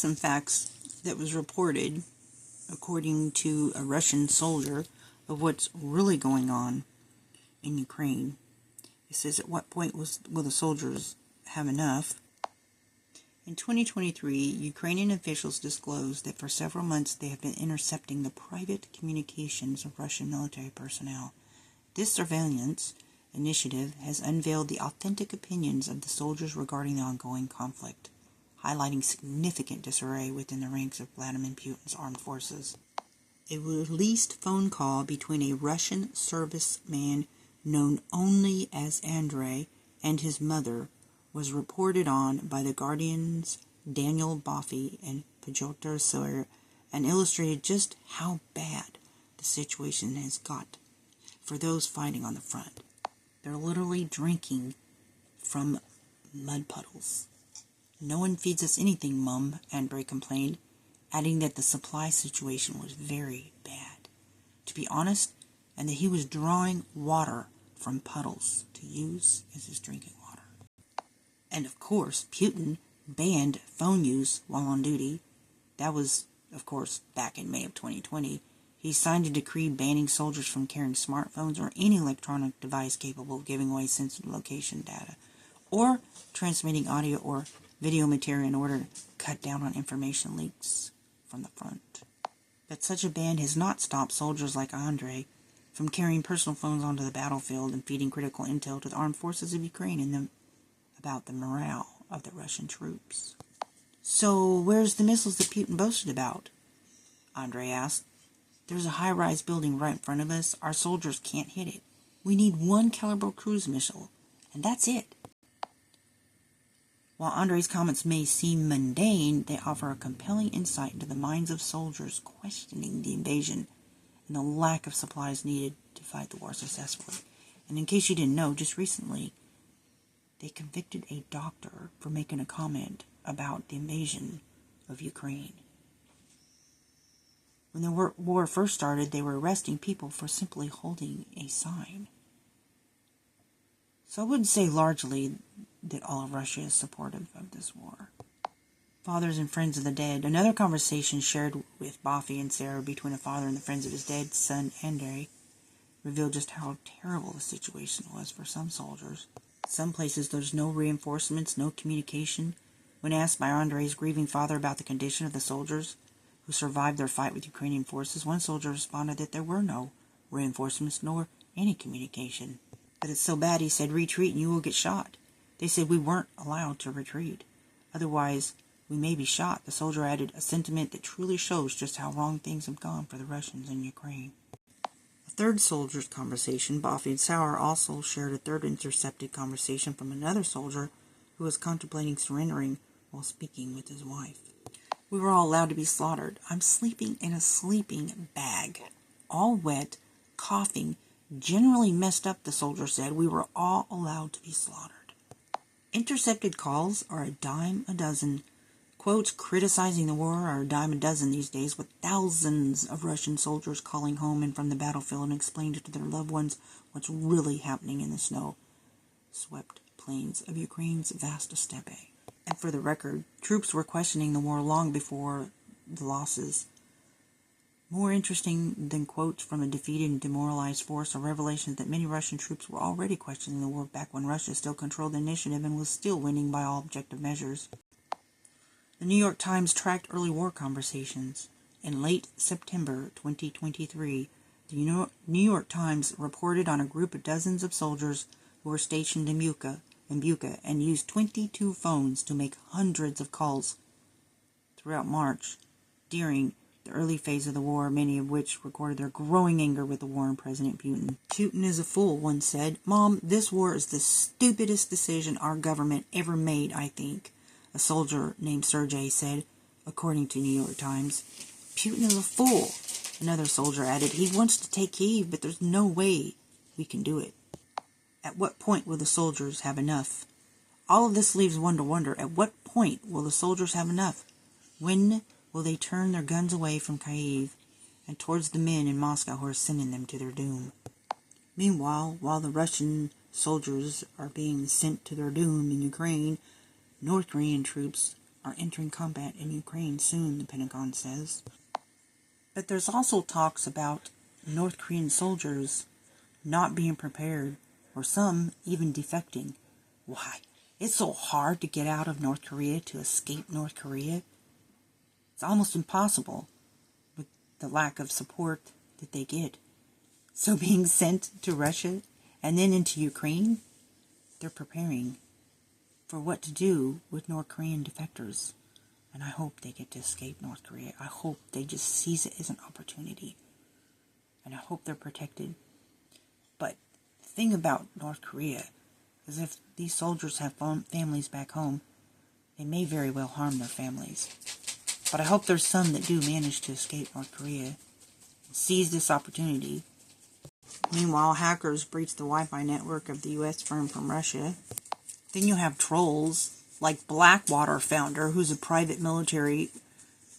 some facts that was reported, according to a Russian soldier, of what's really going on in Ukraine. It says, at what point will the soldiers have enough? In 2023, Ukrainian officials disclosed that for several months they have been intercepting the private communications of Russian military personnel. This surveillance initiative has unveiled the authentic opinions of the soldiers regarding the ongoing conflict, highlighting significant disarray within the ranks of Vladimir Putin's armed forces. A released phone call between a Russian serviceman known only as Andrei and his mother was reported on by The Guardian's Daniel Boffey and Piotr Sawyer and illustrated just how bad the situation has got for those fighting on the front. They're literally drinking from mud puddles. "No one feeds us anything, Mum," Andrei complained, adding that the supply situation was very bad, to be honest, and that he was drawing water from puddles to use as his drinking water. And of course, Putin banned phone use while on duty. That was, of course, back in May of 2020. He signed a decree banning soldiers from carrying smartphones or any electronic device capable of giving away sensitive location data, or transmitting audio or video material in order to cut down on information leaks from the front. But such a ban has not stopped soldiers like Andrei from carrying personal phones onto the battlefield and feeding critical intel to the armed forces of Ukraine about the morale of the Russian troops. "So where's the missiles that Putin boasted about?" Andrei asked. "There's a high-rise building right in front of us. Our soldiers can't hit it. We need one caliber cruise missile, and that's it." While Andrei's comments may seem mundane, they offer a compelling insight into the minds of soldiers questioning the invasion and the lack of supplies needed to fight the war successfully. And in case you didn't know, just recently, they convicted a doctor for making a comment about the invasion of Ukraine. When the war first started, they were arresting people for simply holding a sign. So I wouldn't say largely that all of Russia is supportive of this war. Fathers and friends of the dead. Another conversation shared with Boffey and Sarah between a father and the friends of his dead son, Andrei, revealed just how terrible the situation was for some soldiers. Some places there's no reinforcements, no communication. When asked by Andrei's grieving father about the condition of the soldiers who survived their fight with Ukrainian forces, one soldier responded that there were no reinforcements nor any communication. "But it's so bad," he said, "retreat and you will get shot. They said we weren't allowed to retreat. Otherwise, we may be shot." The soldier added, a sentiment that truly shows just how wrong things have gone for the Russians in Ukraine. A third soldier's conversation, Boffey and Sauer also shared a third intercepted conversation from another soldier who was contemplating surrendering while speaking with his wife. "We were all allowed to be slaughtered. I'm sleeping in a sleeping bag, all wet, coughing, generally messed up," the soldier said. "We were all allowed to be slaughtered." Intercepted calls are a dime a dozen. Quotes criticizing the war are a dime a dozen these days, with thousands of Russian soldiers calling home and from the battlefield and explaining to their loved ones what's really happening in the snow-swept plains of Ukraine's vast steppe. And for the record, troops were questioning the war long before the losses. More interesting than quotes from a defeated and demoralized force are revelations that many Russian troops were already questioning the war back when Russia still controlled the initiative and was still winning by all objective measures. The New York Times tracked early war conversations. In late September 2023, the New York Times reported on a group of dozens of soldiers who were stationed in Bucha and used 22 phones to make hundreds of calls throughout March during the early phase of the war, many of which recorded their growing anger with the war and President Putin. "Putin is a fool," one said. "Mom, this war is the stupidest decision our government ever made, I think," a soldier named Sergei said, according to New York Times. "Putin is a fool," another soldier added. "He wants to take Kyiv, but there's no way we can do it." At what point will the soldiers have enough? All of this leaves one to wonder, at what point will the soldiers have enough? When will they turn their guns away from Kyiv and towards the men in Moscow who are sending them to their doom? Meanwhile, while the Russian soldiers are being sent to their doom in Ukraine, North Korean troops are entering combat in Ukraine soon, the Pentagon says. But there's also talks about North Korean soldiers not being prepared, or some even defecting. Why? It's so hard to get out of North Korea, to escape North Korea. It's almost impossible with the lack of support that they get. So being sent to Russia and then into Ukraine, they're preparing for what to do with North Korean defectors. And I hope they get to escape North Korea. I hope they just seize it as an opportunity. And I hope they're protected. But the thing about North Korea is if these soldiers have families back home, they may very well harm their families. But I hope there's some that do manage to escape North Korea and seize this opportunity. Meanwhile, hackers breach the Wi-Fi network of the U.S. firm from Russia. Then you have trolls like Blackwater founder, who's a private military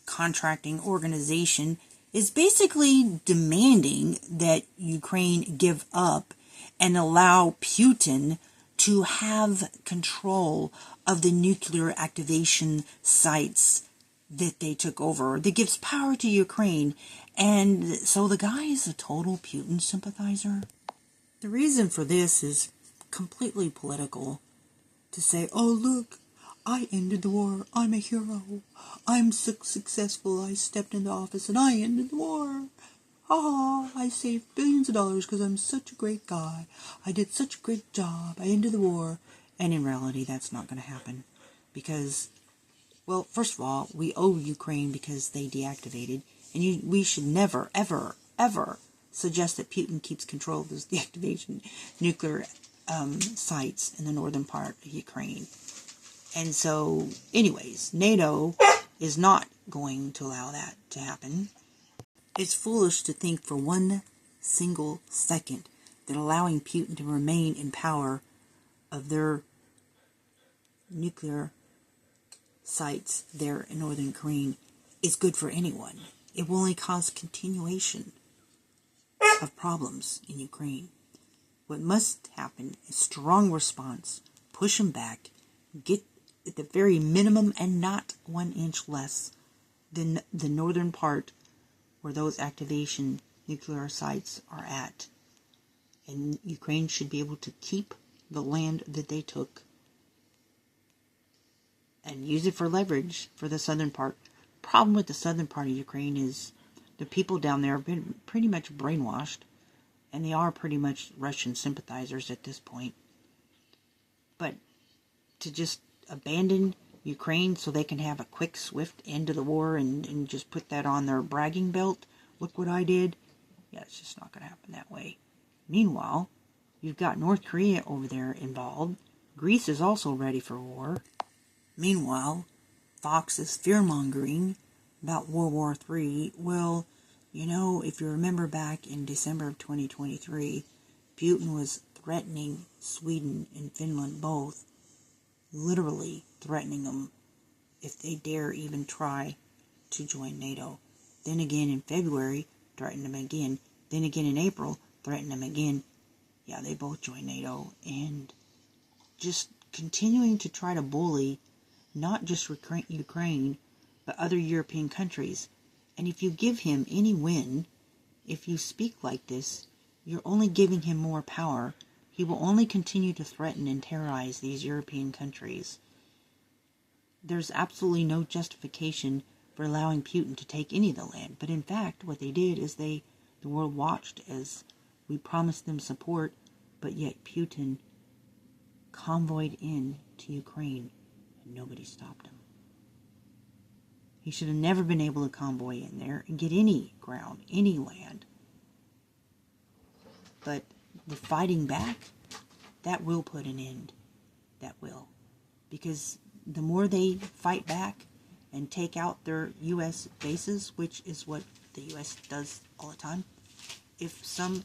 contracting organization, is basically demanding that Ukraine give up and allow Putin to have control of the nuclear activation sites that they took over, that gives power to Ukraine. And so the guy is a total Putin sympathizer. The reason for this is completely political. To say, oh look, I ended the war, I'm a hero, I'm successful, I stepped into office and I ended the war. I saved billions of dollars because I'm such a great guy. I did such a great job, I ended the war. And in reality, that's not going to happen. Because, well, first of all, we owe Ukraine because they deactivated. And we should never, ever, ever suggest that Putin keeps control of those deactivation nuclear sites in the northern part of Ukraine. And so, anyways, NATO is not going to allow that to happen. It's foolish to think for one single second that allowing Putin to remain in power of their nuclear sites there in northern Ukraine is good for anyone. It will only cause continuation of problems in Ukraine. What must happen is strong response, push them back, get at the very minimum and not 1 inch less than the northern part where those activation nuclear sites are at. And Ukraine should be able to keep the land that they took and use it for leverage for the southern part. Problem with the southern part of Ukraine is the people down there have been pretty much brainwashed, and they are pretty much Russian sympathizers at this point. But to just abandon Ukraine so they can have a quick, swift end to the war and just put that on their bragging belt, look what I did, yeah, it's just not going to happen that way. Meanwhile, you've got North Korea over there involved. Greece is also ready for war. Meanwhile, Fox is fear-mongering about World War III. Well, you know, if you remember back in December of 2023, Putin was threatening Sweden and Finland both, literally threatening them if they dare even try to join NATO. Then again in February, threatened them again. Then again in April, threatened them again. Yeah, they both joined NATO. And just continuing to try to bully not just Ukraine, but other European countries. And if you give him any win, if you speak like this, you're only giving him more power. He will only continue to threaten and terrorize these European countries. There's absolutely no justification for allowing Putin to take any of the land. But in fact, what they did is the world watched as we promised them support, but yet Putin convoyed in to Ukraine and nobody stopped him. He should have never been able to convoy in there and get any ground, any land. But the fighting back, that will put an end. That will. Because the more they fight back and take out their U.S. bases, which is what the U.S. does all the time, if some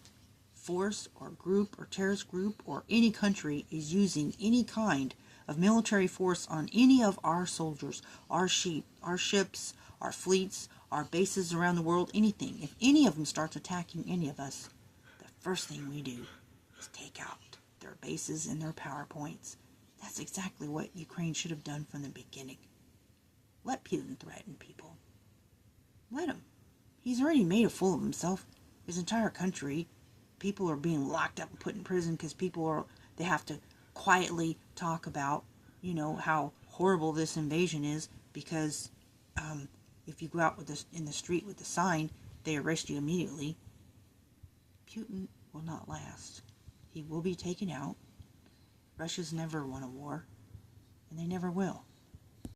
force or group or terrorist group or any country is using any kind of military force on any of our soldiers, our ships, our fleets, our bases around the world, anything, if any of them starts attacking any of us, the first thing we do is take out their bases and their power points. That's exactly what Ukraine should have done from the beginning. Let Putin threaten people. Let him. He's already made a fool of himself. His entire country, people are being locked up and put in prison because they have to quietly talk about, how horrible this invasion is, because if you go out in the street with the sign, they arrest you immediately. Putin will not last. He will be taken out. Russia's never won a war, and they never will.